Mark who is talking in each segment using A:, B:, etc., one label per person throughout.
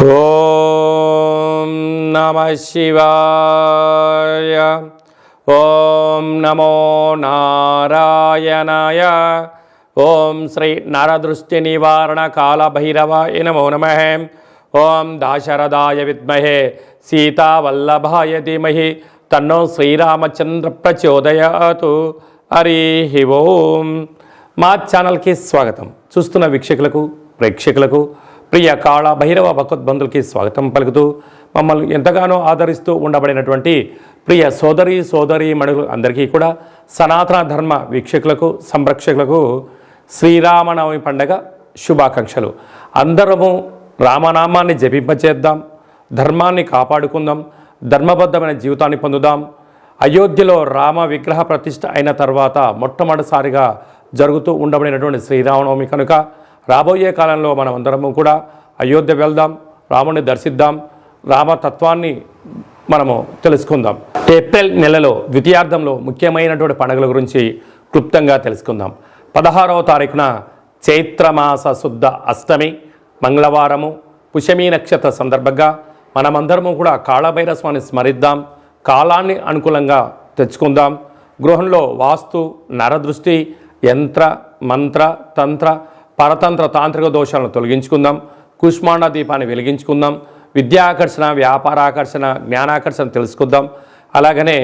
A: ఓం నమః శివాయ. ఓం నమో నారాయణాయ. ఓం శ్రీ నరదృష్టి నివారణ కాళభైరవాయ నమో నమః. ఓం దాశరథాయ విద్మహే సీతావల్లభాయ ధీమహి తన్నో శ్రీరామచంద్ర ప్రచోదయాతు. హరి ఓం. మా ఛానల్కి స్వాగతం. చూస్తున్న వీక్షకులకు ప్రేక్షకులకు ప్రియ కాళ భైరవ భగవద్బంధులకి స్వాగతం పలుకుతూ మమ్మల్ని ఎంతగానో ఆదరిస్తూ ఉండబడినటువంటి ప్రియ సోదరీ మణులు అందరికీ కూడా సనాతన ధర్మ వీక్షకులకు సంరక్షకులకు శ్రీరామనవమి పండగ శుభాకాంక్షలు. అందరము రామనామాన్ని జపింపచేద్దాం, ధర్మాన్ని కాపాడుకుందాం, ధర్మబద్ధమైన జీవితాన్ని పొందుదాం. అయోధ్యలో రామ విగ్రహ ప్రతిష్ఠ అయిన తర్వాత మొట్టమొదటిసారిగా జరుగుతూ ఉండబడినటువంటి శ్రీరామనవమి కనుక రాబోయే కాలంలో మనం అందరము కూడా అయోధ్య వెళ్దాం, రాముని దర్శిద్దాం, రామతత్వాన్ని మనము తెలుసుకుందాం. ఏప్రిల్ నెలలో ద్వితీయార్థంలో ముఖ్యమైనటువంటి పండుగల గురించి క్లుప్తంగా తెలుసుకుందాం. 16వ తారీఖున చైత్రమాస శుద్ధ అష్టమి మంగళవారము పుష్యమీ నక్షత్ర సందర్భంగా మనమందరము కూడా కాళభైరవ స్వామిని స్మరిద్దాం, కాలాన్ని అనుకూలంగా తెచ్చుకుందాం. గృహంలో వాస్తు నరదృష్టి యంత్ర మంత్ర తంత్ర పరతంత్ర తాంత్రిక దోషాలను తొలగించుకుందాం. కుష్మాండ దీపాన్ని వెలిగించుకుందాం. విద్యాకర్షణ, వ్యాపారాకర్షణ, జ్ఞానాకర్షణ తెలుసుకుందాం. అలాగనే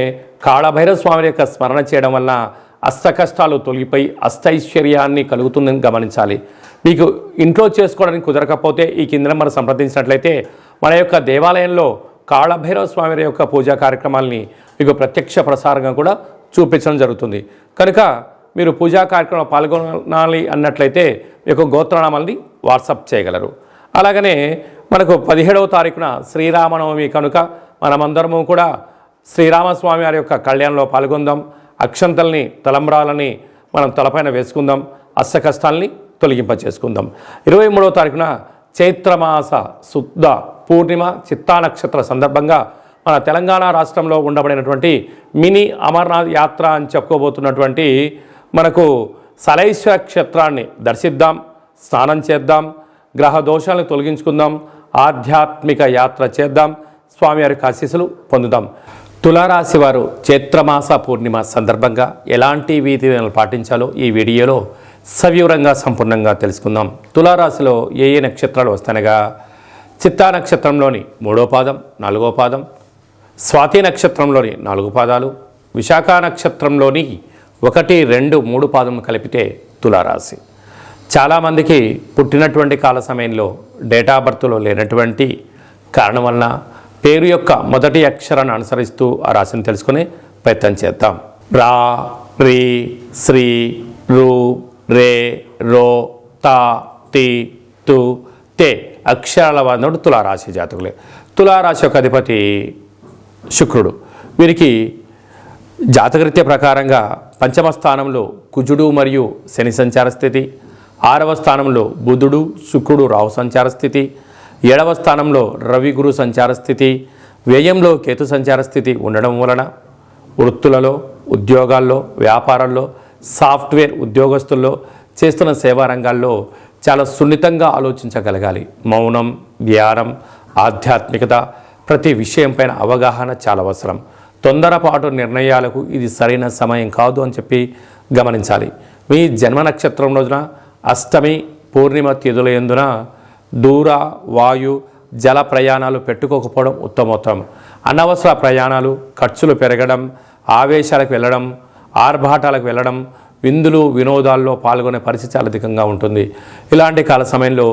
A: కాళభైరవ స్వామి యొక్క స్మరణ చేయడం వలన అష్ట కష్టాలు తొలగిపోయి అష్టైశ్వర్యాన్ని కలుగుతుందని గమనించాలి. మీకు ఇంట్లో చేసుకోవడానికి కుదరకపోతే ఈ కింద మనం సంప్రదించినట్లయితే మన యొక్క దేవాలయంలో కాళభైరవ స్వామి యొక్క పూజా కార్యక్రమాలని మీకు ప్రత్యక్ష ప్రసారంగా కూడా చూపించడం జరుగుతుంది. కనుక మీరు పూజా కార్యక్రమంలో పాల్గొనాలి అన్నట్లయితే మీకు గోత్రనామాల్ని వాట్సాప్ చేయగలరు. అలాగనే మనకు 17వ తారీఖున శ్రీరామనవమి కనుక మనమందరము కూడా శ్రీరామస్వామి వారి యొక్క కళ్యాణంలో పాల్గొందాం. అక్షంతల్ని తలంబ్రాలని మనం తలపైన వేసుకుందాం, అష్ట కష్టాలని తొలగింపచేసుకుందాం. 23వ తారీఖున చైత్రమాస శుద్ధ పూర్ణిమ చిత్తా నక్షత్ర సందర్భంగా మన తెలంగాణ రాష్ట్రంలో ఉండబడినటువంటి మినీ అమర్నాథ్ యాత్ర అని చెప్పుకోబోతున్నటువంటి మనకు సలైశ్వర క్షేత్రాన్ని దర్శిద్దాం, స్నానం చేద్దాం, గ్రహ దోషాలను తొలగించుకుందాం, ఆధ్యాత్మిక యాత్ర చేద్దాం, స్వామివారి ఆశీస్సులు పొందుదాం. తులారాశి వారు చైత్రమాస పూర్ణిమ సందర్భంగా ఎలాంటి విధులను పాటించాలో ఈ వీడియోలో సవివరంగా సంపూర్ణంగా తెలుసుకుందాం. తులారాశిలో ఏ ఏ నక్షత్రాలు వస్తానగా చిత్తా నక్షత్రంలోని 3వ పాదం 4వ పాదం, స్వాతి నక్షత్రంలోని 4 పాదాలు, విశాఖ నక్షత్రంలోని 1, 2, 3 పాదం కలిపితే తులారాశి. చాలామందికి పుట్టినటువంటి కాల సమయంలో డేట్ ఆఫ్ బర్త్లో లేనటువంటి కారణం వలన పేరు యొక్క మొదటి అక్షరాన్ని అనుసరిస్తూ ఆ రాశిని తెలుసుకునే ప్రయత్నం చేద్దాం. రా, రి, శ్రీ, రు, రే, రో, తా, తి, తు, తే అక్షరాల వాడినప్పుడు తులారాశి జాతకులే. తులారాశి యొక్క అధిపతి శుక్రుడు. వీరికి జాతకరీత్యా ప్రకారంగా 5వ స్థానంలో కుజుడు మరియు శని సంచార స్థితి, 6వ స్థానంలో బుధుడు శుక్రుడు రాహు సంచార స్థితి, 7వ స్థానంలో రవి గురు సంచార స్థితి, వ్యయంలో కేతు సంచార స్థితి ఉండడం వలన వృత్తులలో, ఉద్యోగాల్లో, వ్యాపారాల్లో, సాఫ్ట్వేర్ ఉద్యోగస్తుల్లో, చేస్తున్న సేవా రంగాల్లో చాలా సున్నితంగా ఆలోచించగలగాలి. మౌనం, ధ్యానం, ఆధ్యాత్మికత, ప్రతి విషయం పైన అవగాహన చాలా అవసరం. తొందరపాటు నిర్ణయాలకు ఇది సరైన సమయం కాదు అని చెప్పి గమనించాలి. మీ జన్మ నక్షత్రం రోజున అష్టమి పూర్ణిమ తిథుల యందున దూర వాయు జల ప్రయాణాలు పెట్టుకోకపోవడం ఉత్తమోత్తరం. అనవసర ప్రయాణాలు, ఖర్చులు పెరగడం, ఆవేశాలకు వెళ్ళడం, ఆర్భాటాలకు వెళ్ళడం, విందులు వినోదాల్లో పాల్గొనే పరిస్థితి చాలా అధికంగా ఉంటుంది. ఇలాంటి కాల సమయంలో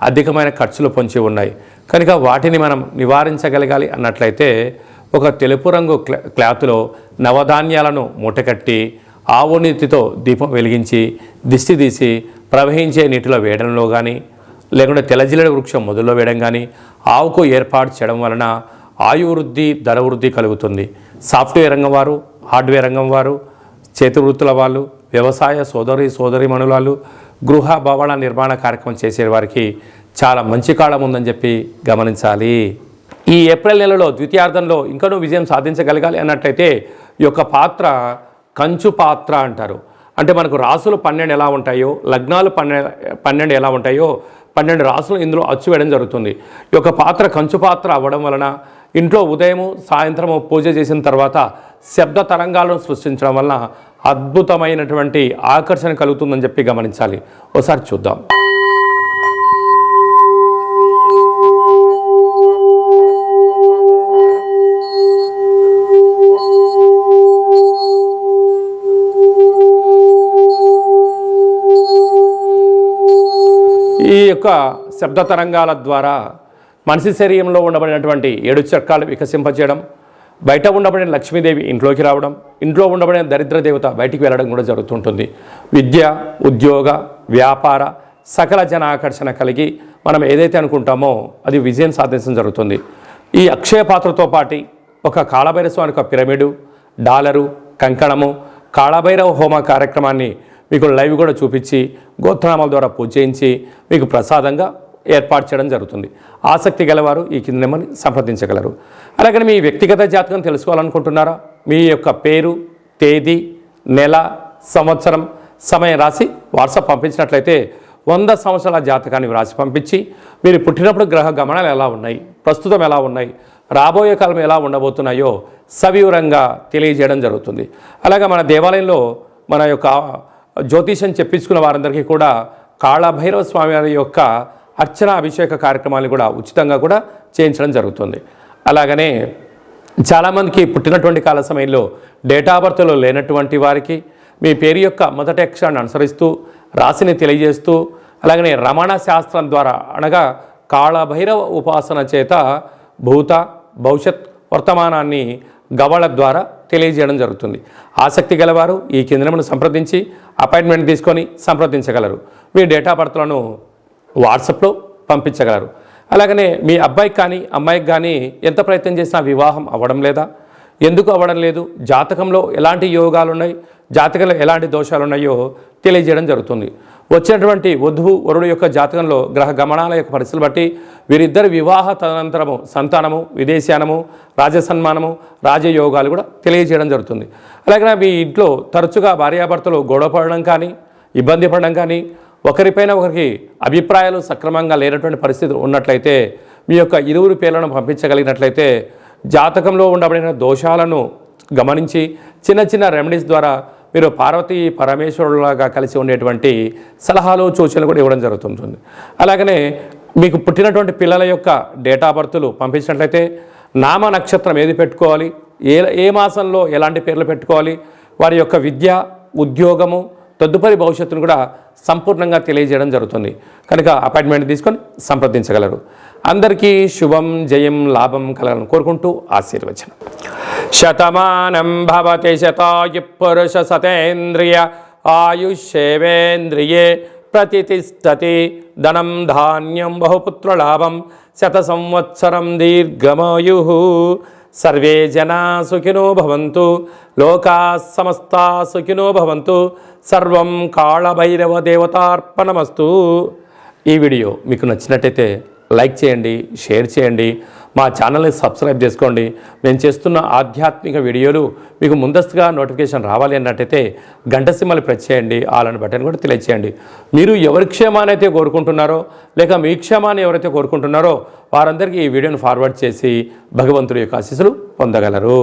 A: అధికమైన ఖర్చులు పొంచి ఉన్నాయి కనుక వాటిని మనం నివారించగలగాలి అన్నట్లయితే ఒక తెలుపు రంగు క్లాత్లో నవధాన్యాలను మూటకట్టి ఆవు నీతితో దీపం వెలిగించి దిష్టి తీసి ప్రవహించే నీటిలో వేయడంలో కానీ లేకుంటే తెల్లజిల్లెడ వృక్షం మొదల్లో వేయడం కానీ ఆవుకు ఏర్పాటు చేయడం వలన ఆయువృద్ధి, ధర వృద్ధి కలుగుతుంది. సాఫ్ట్వేర్ రంగం వారు, హార్డ్వేర్ రంగం వారు, చేతి వృత్తుల వాళ్ళు, వ్యవసాయ సోదరీమణులు, గృహ భవన నిర్మాణ కార్యక్రమం చేసే వారికి చాలా మంచి కాలం ఉందని చెప్పి గమనించాలి. ఈ ఏప్రిల్ నెలలో ద్వితీయార్థంలో ఇంకనూ విజయం సాధించగలగాలి అన్నట్లయితే ఈ యొక్క పాత్ర కంచు పాత్ర అంటారు. అంటే మనకు రాసులు 12 ఎలా ఉంటాయో, లగ్నాలు 12 ఎలా ఉంటాయో 12 రాసులు ఇందులో అచ్చు వేయడం జరుగుతుంది. ఈ యొక్క పాత్ర కంచు పాత్ర అవ్వడం వలన ఇంట్లో ఉదయము సాయంత్రము పూజ చేసిన తర్వాత శబ్ద తరంగాలను సృష్టించడం వలన అద్భుతమైనటువంటి ఆకర్షణ కలుగుతుందని చెప్పి గమనించాలి. ఒకసారి చూద్దాం. ఈ యొక్క శబ్ద తరంగాల ద్వారా మనిషి శరీరంలో ఉండబడినటువంటి 7 చక్రాలు వికసింపజేయడం, బయట ఉండబడిన లక్ష్మీదేవి ఇంట్లోకి రావడం, ఇంట్లో ఉండబడిన దరిద్ర దేవత బయటికి వెళ్ళడం కూడా జరుగుతుంటుంది. విద్య, ఉద్యోగ, వ్యాపార సకల జన ఆకర్షణ కలిగి మనం ఏదైతే అనుకుంటామో అది విజయం సాధించడం జరుగుతుంది. ఈ అక్షయ పాత్రతో పాటు ఒక కాళభైరవ స్వామికి ఒక పిరమిడు, డాలరు, కంకణము, కాళభైరవ హోమ కార్యక్రమాన్ని మీకు లైవ్ కూడా చూపించి గోత్రనామాల ద్వారా పూజ చేయించి మీకు ప్రసాదంగా ఏర్పాటు చేయడం జరుగుతుంది. ఆసక్తి గలవారు ఈ కింద నెంబర్ని సంప్రదించగలరు. అలాగే మీ వ్యక్తిగత జాతకం తెలుసుకోవాలనుకుంటున్నారా? మీ యొక్క పేరు, తేదీ, నెల, సంవత్సరం, సమయం రాసి వాట్సాప్ పంపించినట్లయితే 100 సంవత్సరాల జాతకాన్ని వ్రాసి పంపించి మీరు పుట్టినప్పుడు గ్రహ గమనాలు ఎలా ఉన్నాయి, ప్రస్తుతం ఎలా ఉన్నాయి, రాబోయే కాలం ఎలా ఉండబోతున్నాయో సవివరంగా తెలియజేయడం జరుగుతుంది. అలాగే మన దేవాలయంలో మన యొక్క జ్యోతిషం చెప్పించుకున్న వారందరికీ కూడా కాళభైరవ స్వామి వారి యొక్క అర్చన అభిషేక కార్యక్రమాలు కూడా ఉచితంగా కూడా చేయించడం జరుగుతుంది. అలాగనే చాలామందికి పుట్టినటువంటి కాల సమయంలో డేట్ ఆఫ్ బర్త్లో లేనటువంటి వారికి మీ పేరు యొక్క మొదటి అక్షరాన్ని అనుసరిస్తూ రాశిని తెలియజేస్తూ అలాగనే రమణ శాస్త్రం ద్వారా అనగా కాళభైరవ ఉపాసన చేత భూత, భవిష్యత్, వర్తమానాన్ని గవళ ద్వారా తెలియజేయడం జరుగుతుంది. ఆసక్తి గలవారు ఈ కింద నెంబర్ను సంప్రదించి అపాయింట్మెంట్ తీసుకొని సంప్రదించగలరు. మీ డేట్ ఆఫ్ బర్త్లను వాట్సాప్లో పంపించగలరు. అలాగనే మీ అబ్బాయికి కానీ అమ్మాయికి కానీ ఎంత ప్రయత్నం చేసినా వివాహం అవ్వడం లేదా, ఎందుకు అవ్వడం లేదు, జాతకంలో ఎలాంటి యోగాలు ఉన్నాయి, జాతకంలో ఎలాంటి దోషాలు ఉన్నాయో తెలియజేయడం జరుగుతుంది. వచ్చినటువంటి వధువు వరుడు యొక్క జాతకంలో గ్రహ గమనాల యొక్క పరిస్థితులు బట్టి వీరిద్దరి వివాహ తదనంతరము సంతానము, విదేశానము, రాజసన్మానము, రాజయోగాలు కూడా తెలియజేయడం జరుగుతుంది. అలాగే మీ ఇంట్లో తరచుగా భార్యాభర్తలు గొడవ పడడం కానీ, ఇబ్బంది పడడం కానీ, ఒకరిపైన ఒకరికి అభిప్రాయాలు సక్రమంగా లేనటువంటి పరిస్థితులు ఉన్నట్లయితే మీ యొక్క ఇరువురు పేర్లను పంపించగలిగినట్లయితే జాతకంలో ఉండబడిన దోషాలను గమనించి చిన్న చిన్న రెమెడీస్ ద్వారా మీరు పార్వతీ పరమేశ్వరులాగా కలిసి ఉండేటువంటి సలహాలు, సూచనలు కూడా ఇవ్వడం జరుగుతుంటుంది. అలాగనే మీకు పుట్టినటువంటి పిల్లల యొక్క డేట్ ఆఫ్ బర్త్లు పంపించినట్లయితే నామ నక్షత్రం ఏది పెట్టుకోవాలి, ఏ మాసంలో ఎలాంటి పేర్లు పెట్టుకోవాలి, వారి యొక్క విద్య, ఉద్యోగము, తదుపరి భవిష్యత్తును కూడా సంపూర్ణంగా తెలియజేయడం జరుగుతుంది. కనుక అపాయింట్మెంట్ తీసుకొని సంప్రదించగలరు. అందరికీ శుభం, జయం, లాభం కలగాలని కోరుకుంటూ ఆశీర్వచనం. శతమానం భవతి శతాయు పురుష సతేంద్రియ ఆయుష్యేవేంద్రియే ప్రతిష్టతి ధనం ధాన్యం బహుపుత్రలాభం శత సంవత్సరం దీర్ఘమాయు. సర్వే జనా సుఖినో భవంతు, లోకా సమస్తా సుఖినో భవంతు. సర్వం కాళభైరవ దేవతార్పణమస్తు. ఈ వీడియో మీకు నచ్చినట్టయితే లైక్ చేయండి, షేర్ చేయండి, మా ఛానల్ని సబ్స్క్రైబ్ చేసుకోండి. మేము చేస్తున్న ఆధ్యాత్మిక వీడియోలు మీకు ముందస్తుగా నోటిఫికేషన్ రావాలి అన్నట్టయితే గంట సింబల్ ప్రెస్ చేయండి, ఆల్ అనే బటన్ కూడా తెలియచేయండి. మీరు ఎవరి క్షేమాన్ని అయితే కోరుకుంటున్నారో లేక మీ క్షేమాన్ని ఎవరైతే కోరుకుంటున్నారో వారందరికీ ఈ వీడియోను ఫార్వర్డ్ చేసి భగవంతుడి యొక్క ఆశీస్సులు పొందగలరు.